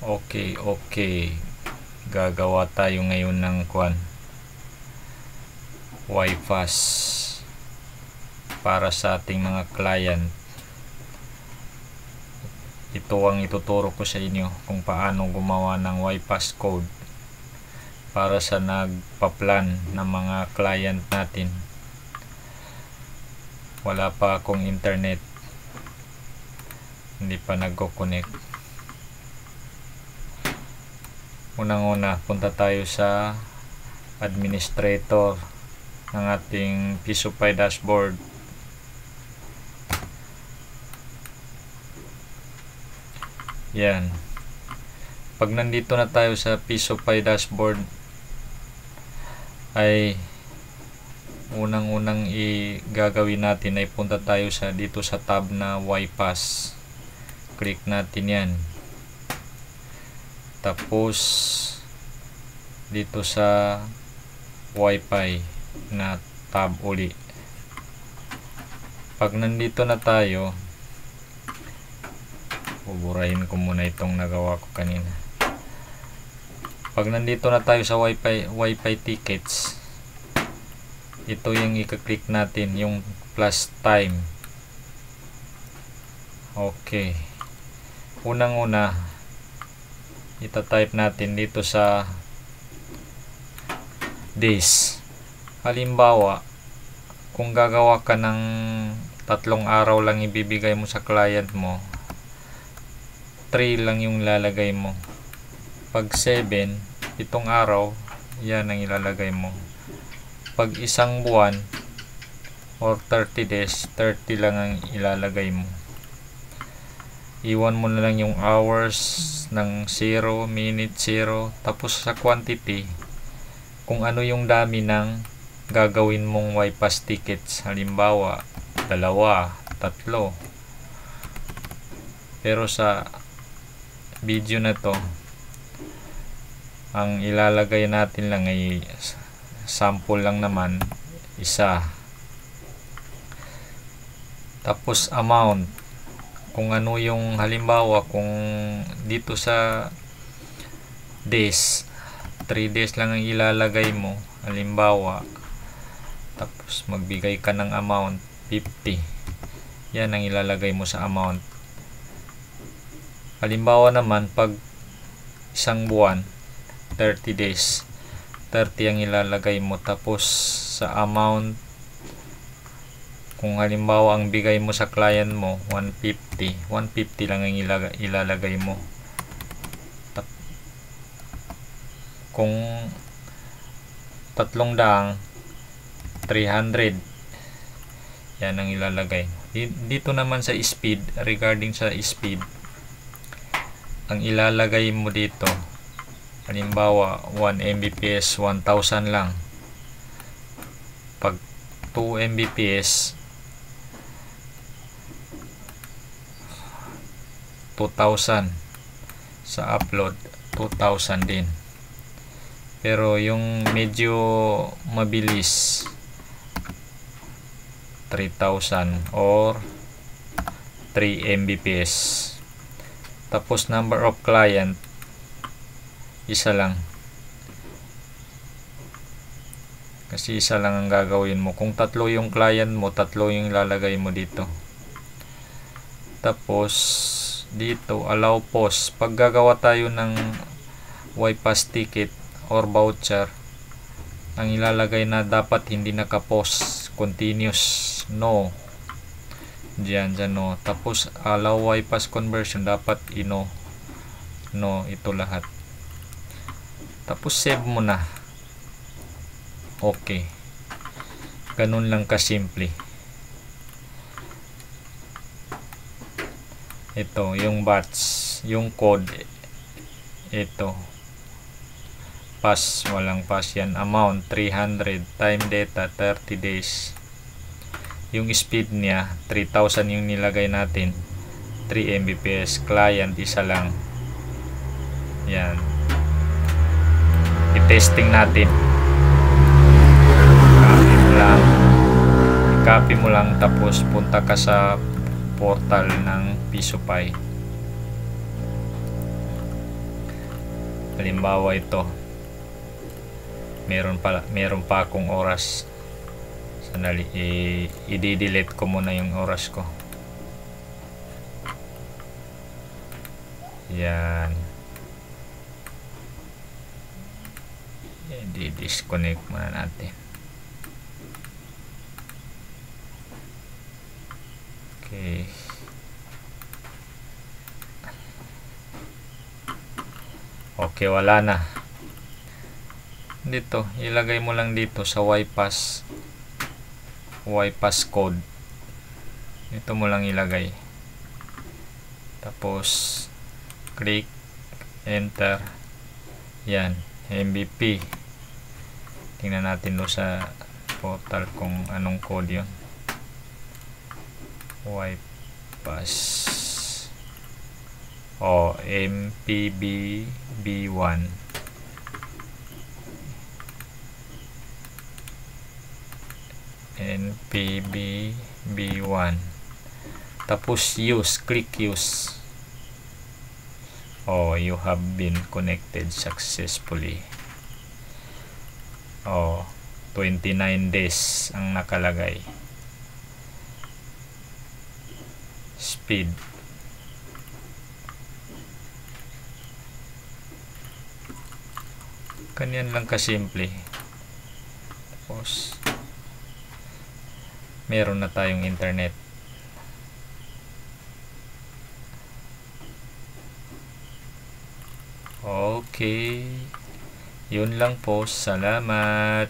Okay. Gagawa tayo ngayon ng Wi-Fi para sa ating mga client. Ito ang ituturo ko sa inyo kung paano gumawa ng Wi-Fi code para sa nagpa-plan ng mga client natin. Wala pa akong internet, hindi pa nagko-connect. Unang-una, punta tayo sa administrator ng ating Pisupy dashboard. Yan. Pag nandito na tayo sa Pisupy dashboard, ay unang-unang gagawin natin ay punta tayo dito sa tab na Wi-Fi. Click natin yan. Tapos dito sa Wi-Fi na tab uli. Pag nandito na tayo, buburahin ko muna itong nagawa ko kanina. Pag nandito na tayo sa Wi-Fi tickets, ito yung i-click natin, yung plus time. Okay. Unang-una, ita-type natin dito sa days. Halimbawa, kung gagawa ka ng 3 araw lang ibibigay mo sa client mo, 3 lang yung ilalagay mo. Pag 7, 7 araw, yan ang ilalagay mo. Pag 1 buwan or 30 days, 30 lang ang ilalagay mo. Iwan mo na lang yung hours ng 0, minute 0, tapos sa quantity, kung ano yung dami ng gagawin mong Wi-Fi tickets. Halimbawa, 2, 3. Pero sa video na to, ang ilalagay natin lang ay sample lang naman, 1. Tapos amount, kung ano yung halimbawa, kung dito sa days, 3 days lang ang ilalagay mo, halimbawa, tapos magbigay ka ng amount 50, yan ang ilalagay mo sa amount. Halimbawa naman, pag 1 buwan, 30 days, 30 ang ilalagay mo. Tapos sa amount, kung halimbawa ang bigay mo sa client mo 150 lang ang ilalagay mo. Kung 300, 300, yan ang ilalagay. Dito naman sa speed, regarding sa speed, ang ilalagay mo dito, halimbawa 1 Mbps 1000 lang. Pag 2 Mbps 2,000, sa upload 2,000 din. Pero yung medyo mabilis 3,000 or 3 Mbps. Tapos number of client, 1 lang. Kasi 1 lang ang gagawin mo. Kung 3 yung client mo, 3 yung lalagay mo dito. Tapos dito, allow pause. Pag gagawa tayo ng Wi-Fi ticket or voucher, ang ilalagay na dapat hindi naka-pause, continuous, no. Diyan, no. Tapos allow Wi-Fi conversion, dapat no, ito lahat. Tapos save mo na. Okay. Ganun lang kasimple. Ito, yung batch, yung code, ito. Pass, walang pass yan. Amount, 300. Time data, 30 days. Yung speed niya, 3,000 yung nilagay natin. 3 Mbps. Client, 1 lang. Yan. I-testing natin. I-copy mo lang, tapos punta ka sa portal ng Pisupy. Halimbawa ito, meron pa akong oras. Sandali, i-delete ko muna yung oras ko. Yan. I-disconnect muna natin. Okay. Okay, wala na. Dito, ilagay mo lang dito sa YPass code. Ito mo lang ilagay. Tapos click enter. Yan, MVP. Tingnan natin do sa portal kung anong code 'yon. YPass. MPBB1. NPBB1. Tapos click use. You have been connected successfully. 29 days ang nakalagay. Speed. Ganyan lang kasimple. Tapos meron na tayong internet. Okay. Yun lang po. Salamat.